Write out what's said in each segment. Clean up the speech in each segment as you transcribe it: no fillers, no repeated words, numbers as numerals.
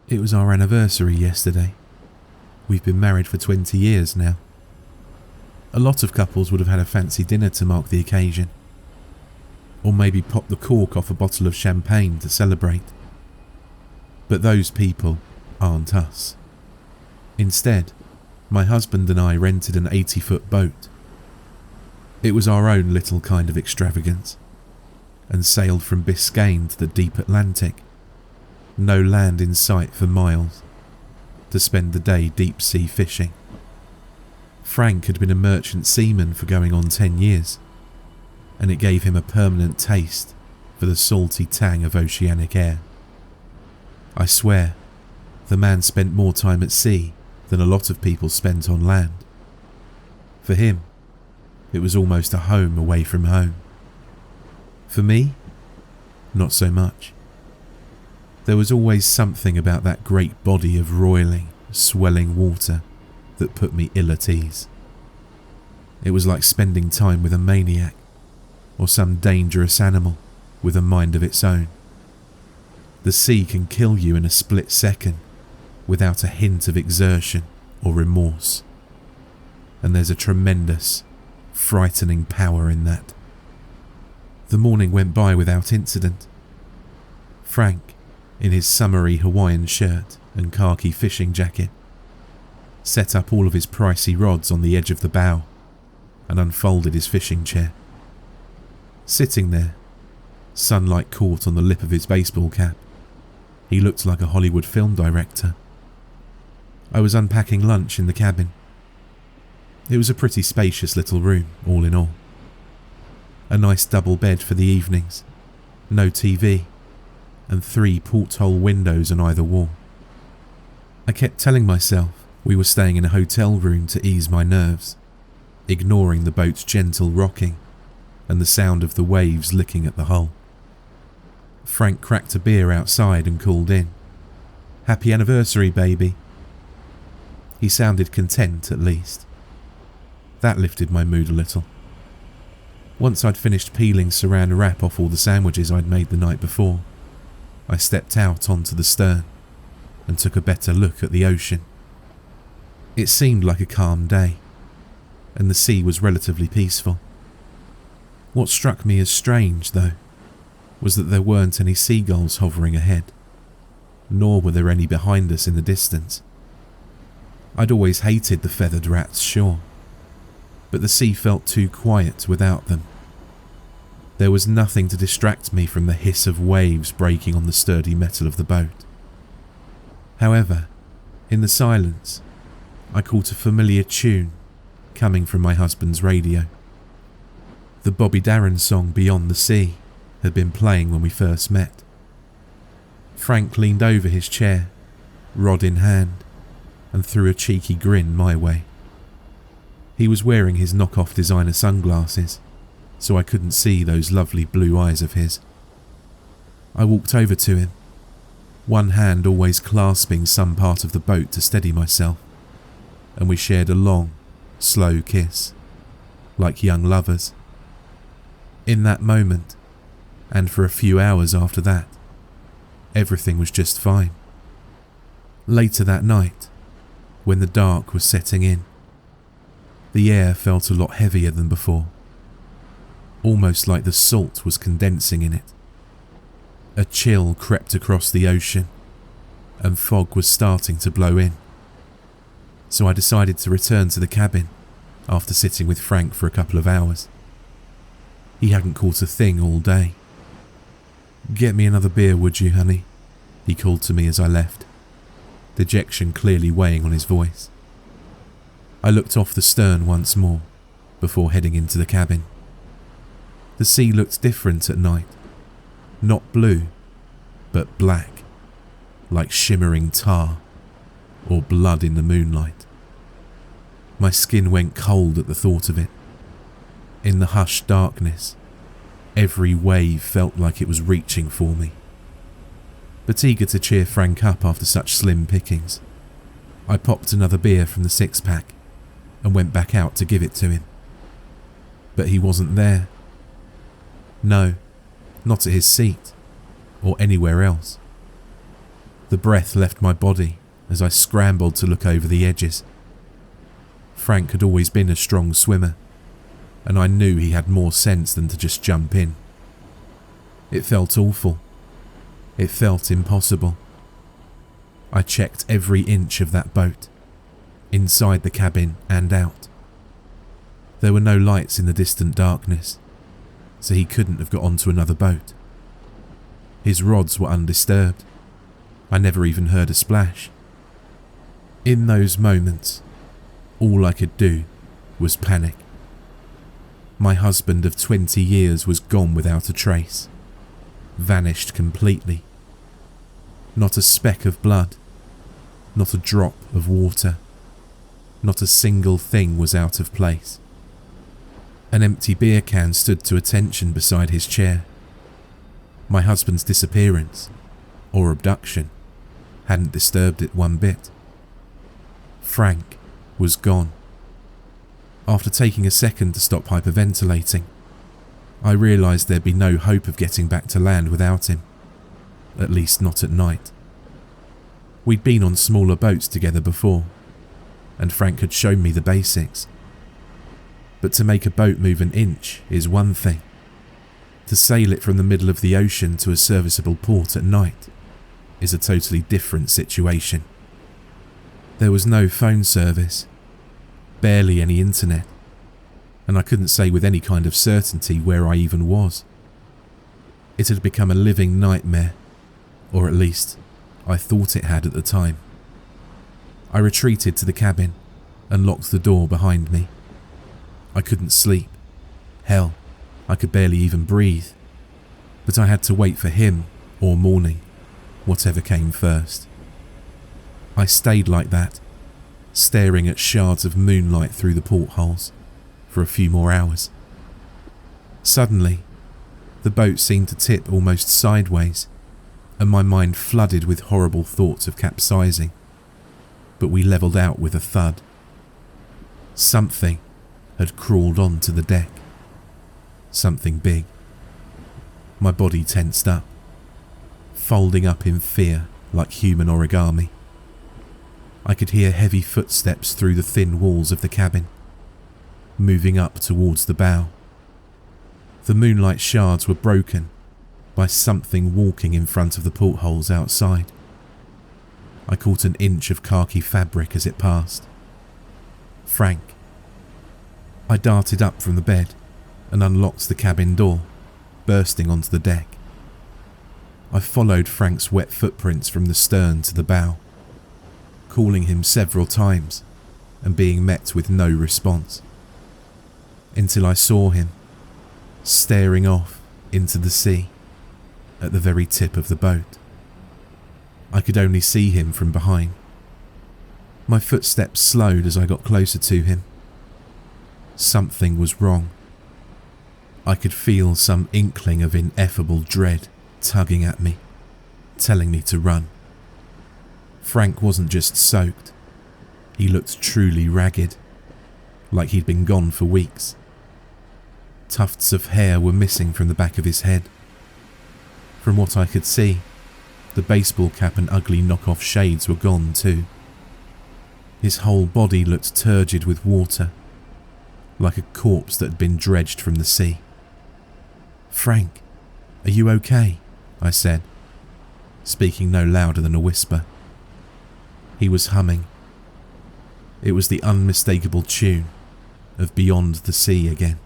It was our anniversary yesterday. We've been married for 20 years now. A lot of couples would have had a fancy dinner to mark the occasion, or maybe popped the cork off a bottle of champagne to celebrate. But those people aren't us. Instead, my husband and I rented an 80-foot boat. It was our own little kind of extravagance, and sailed from Biscayne to the deep Atlantic, no land in sight for miles, to spend the day deep sea fishing. Frank had been a merchant seaman for going on 10 years, and it gave him a permanent taste for the salty tang of oceanic air. I swear, the man spent more time at sea than a lot of people spent on land. For him, it was almost a home away from home. For me, not so much. There was always something about that great body of roiling, swelling water that put me ill at ease. It was like spending time with a maniac, or some dangerous animal with a mind of its own. The sea can kill you in a split second without a hint of exertion or remorse. And there's a tremendous, frightening power in that. The morning went by without incident. Frank, in his summery Hawaiian shirt and khaki fishing jacket, set up all of his pricey rods on the edge of the bow and unfolded his fishing chair. Sitting there, sunlight caught on the lip of his baseball cap, he looked like a Hollywood film director. I was unpacking lunch in the cabin. It was a pretty spacious little room, all in all. A nice double bed for the evenings, no TV, and 3 porthole windows on either wall. I kept telling myself we were staying in a hotel room to ease my nerves, ignoring the boat's gentle rocking and the sound of the waves licking at the hull. Frank cracked a beer outside and called in. "Happy anniversary, baby." He sounded content, at least. That lifted my mood a little. Once I'd finished peeling saran wrap off all the sandwiches I'd made the night before, I stepped out onto the stern and took a better look at the ocean. It seemed like a calm day, and the sea was relatively peaceful. What struck me as strange, though, was that there weren't any seagulls hovering ahead, nor were there any behind us in the distance. I'd always hated the feathered rats, sure, but the sea felt too quiet without them. There was nothing to distract me from the hiss of waves breaking on the sturdy metal of the boat. However, in the silence, I caught a familiar tune coming from my husband's radio. The Bobby Darin song Beyond the Sea had been playing when we first met. Frank leaned over his chair, rod in hand, and threw a cheeky grin my way. He was wearing his knockoff designer sunglasses, so I couldn't see those lovely blue eyes of his. I walked over to him, one hand always clasping some part of the boat to steady myself, and we shared a long, slow kiss, like young lovers. In that moment, and for a few hours after that, everything was just fine. Later that night, when the dark was setting in, the air felt a lot heavier than before, almost like the salt was condensing in it. A chill crept across the ocean, and fog was starting to blow in. So I decided to return to the cabin after sitting with Frank for a couple of hours. He hadn't caught a thing all day. "Get me another beer, would you, honey?" he called to me as I left, dejection clearly weighing on his voice. I looked off the stern once more before heading into the cabin. The sea looked different at night, not blue, but black, like shimmering tar or blood in the moonlight. My skin went cold at the thought of it. In the hushed darkness, every wave felt like it was reaching for me. But eager to cheer Frank up after such slim pickings, I popped another beer from the 6-pack and went back out to give it to him. But he wasn't there. No, not at his seat, or anywhere else. The breath left my body as I scrambled to look over the edges. Frank had always been a strong swimmer, and I knew he had more sense than to just jump in. It felt awful. It felt impossible. I checked every inch of that boat, inside the cabin and out. There were no lights in the distant darkness, so he couldn't have got onto another boat. His rods were undisturbed. I never even heard a splash. In those moments, all I could do was panic. My husband of 20 years was gone without a trace, vanished completely. Not a speck of blood, not a drop of water, not a single thing was out of place. An empty beer can stood to attention beside his chair. My husband's disappearance, or abduction, hadn't disturbed it one bit. Frank was gone. After taking a second to stop hyperventilating, I realised there'd be no hope of getting back to land without him, at least not at night. We'd been on smaller boats together before, and Frank had shown me the basics. But to make a boat move an inch is one thing. To sail it from the middle of the ocean to a serviceable port at night is a totally different situation. There was no phone service, barely any internet, and I couldn't say with any kind of certainty where I even was. It had become a living nightmare, or at least I thought it had at the time. I retreated to the cabin and locked the door behind me. I couldn't sleep. Hell, I could barely even breathe. But I had to wait for him or morning, whatever came first. I stayed like that, staring at shards of moonlight through the portholes, for a few more hours. Suddenly, the boat seemed to tip almost sideways, and my mind flooded with horrible thoughts of capsizing. But we levelled out with a thud. Something had crawled onto the deck. Something big. My body tensed up, folding up in fear like human origami. I could hear heavy footsteps through the thin walls of the cabin, moving up towards the bow. The moonlight shards were broken by something walking in front of the portholes outside. I caught an inch of khaki fabric as it passed. Frank. I darted up from the bed and unlocked the cabin door, bursting onto the deck. I followed Frank's wet footprints from the stern to the bow, calling him several times and being met with no response, until I saw him staring off into the sea at the very tip of the boat. I could only see him from behind. My footsteps slowed as I got closer to him. Something was wrong. I could feel some inkling of ineffable dread tugging at me, telling me to run. Frank wasn't just soaked. He looked truly ragged, like he'd been gone for weeks. Tufts of hair were missing from the back of his head. From what I could see, the baseball cap and ugly knockoff shades were gone too. His whole body looked turgid with water, like a corpse that had been dredged from the sea. "Frank, are you okay?" I said, speaking no louder than a whisper. He was humming. It was the unmistakable tune of Beyond the Sea again.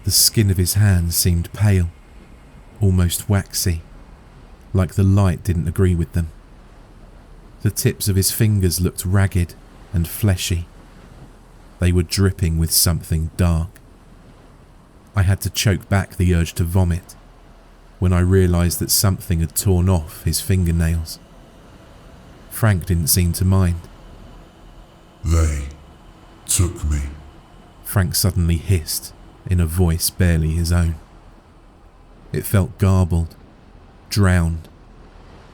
The skin of his hands seemed pale, almost waxy, like the light didn't agree with them. The tips of his fingers looked ragged and fleshy. They were dripping with something dark. I had to choke back the urge to vomit when I realised that something had torn off his fingernails. Frank didn't seem to mind. "They took me," Frank suddenly hissed in a voice barely his own. It felt garbled, drowned,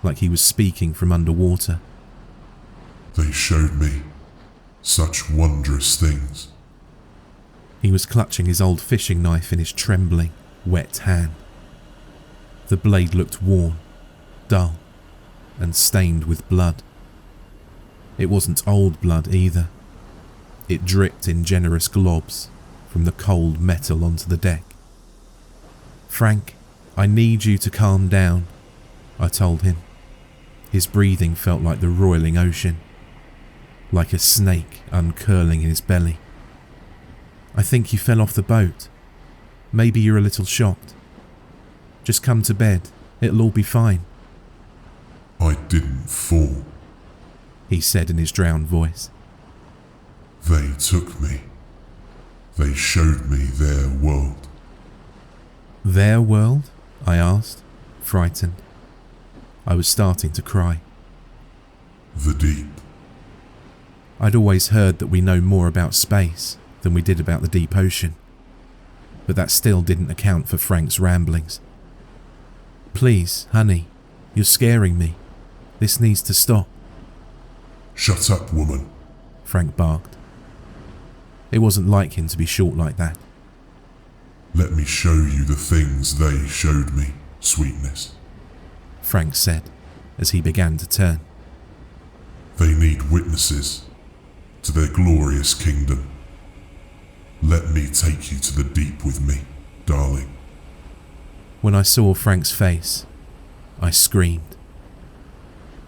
like he was speaking from underwater. They showed me such wondrous things. He was clutching his old fishing knife in his trembling, wet hand. The blade looked worn, dull, and stained with blood. It wasn't old blood either. It dripped in generous globs from the cold metal onto the deck. "Frank, I need you to calm down," I told him. His breathing felt like the roiling ocean, like a snake uncurling in his belly. "I think you fell off the boat. Maybe you're a little shocked. Just come to bed. It'll all be fine." I didn't fall. He said in his drowned voice. They took me. They showed me their world. "Their world?" I asked, frightened. I was starting to cry. The deep. I'd always heard that we know more about space than we did about the deep ocean, but that still didn't account for Frank's ramblings. "Please, honey, you're scaring me. This needs to stop." Shut up, woman. Frank barked. It wasn't like him to be short like that. Let me show you the things they showed me, sweetness. Frank said as he began to turn. They need witnesses to their glorious kingdom. Let me take you to the deep with me, darling. When I saw Frank's face, I screamed.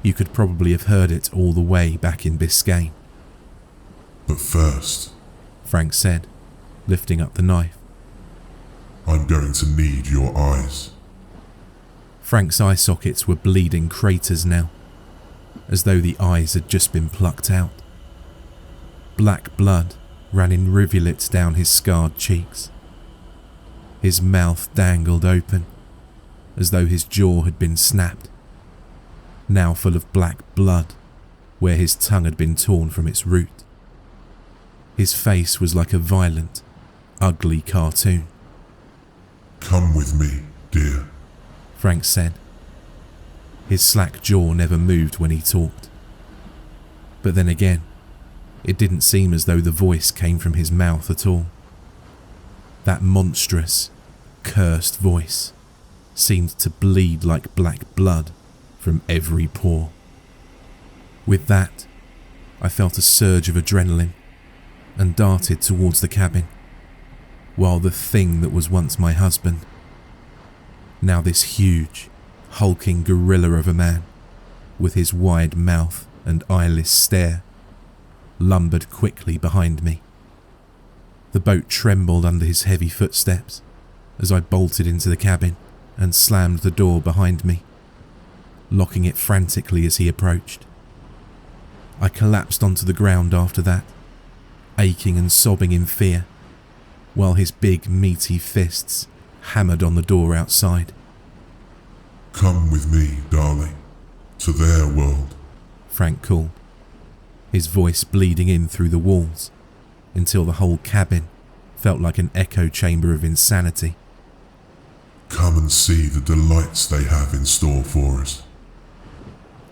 You could probably have heard it all the way back in Biscayne. But first, Frank said, lifting up the knife. I'm going to need your eyes. Frank's eye sockets were bleeding craters now, as though the eyes had just been plucked out. Black blood ran in rivulets down his scarred cheeks. His mouth dangled open, as though his jaw had been snapped, now full of black blood where his tongue had been torn from its root. His face was like a violent, ugly cartoon. Come with me, dear, Frank said. His slack jaw never moved when he talked. But then again, it didn't seem as though the voice came from his mouth at all. That monstrous, cursed voice seemed to bleed like black blood from every pore. With that, I felt a surge of adrenaline and darted towards the cabin, while the thing that was once my husband, now this huge, hulking gorilla of a man, with his wide mouth and eyeless stare, lumbered quickly behind me. The boat trembled under his heavy footsteps as I bolted into the cabin and slammed the door behind me, locking it frantically as he approached. I collapsed onto the ground after that, aching and sobbing in fear, while his big meaty fists hammered on the door outside. Come with me, darling, to their world, Frank called, his voice bleeding in through the walls until the whole cabin felt like an echo chamber of insanity. Come and see the delights they have in store for us.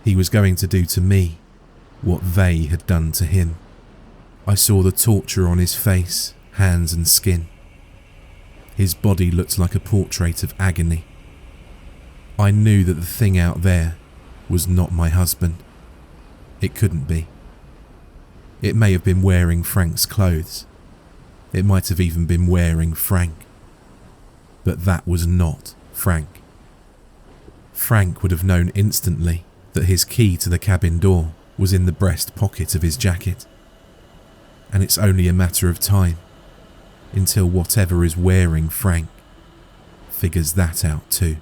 He was going to do to me what they had done to him. I saw the torture on his face, hands and skin. His body looked like a portrait of agony. I knew that the thing out there was not my husband. It couldn't be. It may have been wearing Frank's clothes. It might have even been wearing Frank. But that was not Frank. Frank would have known instantly that his key to the cabin door was in the breast pocket of his jacket. And it's only a matter of time until whatever is wearing Frank figures that out too.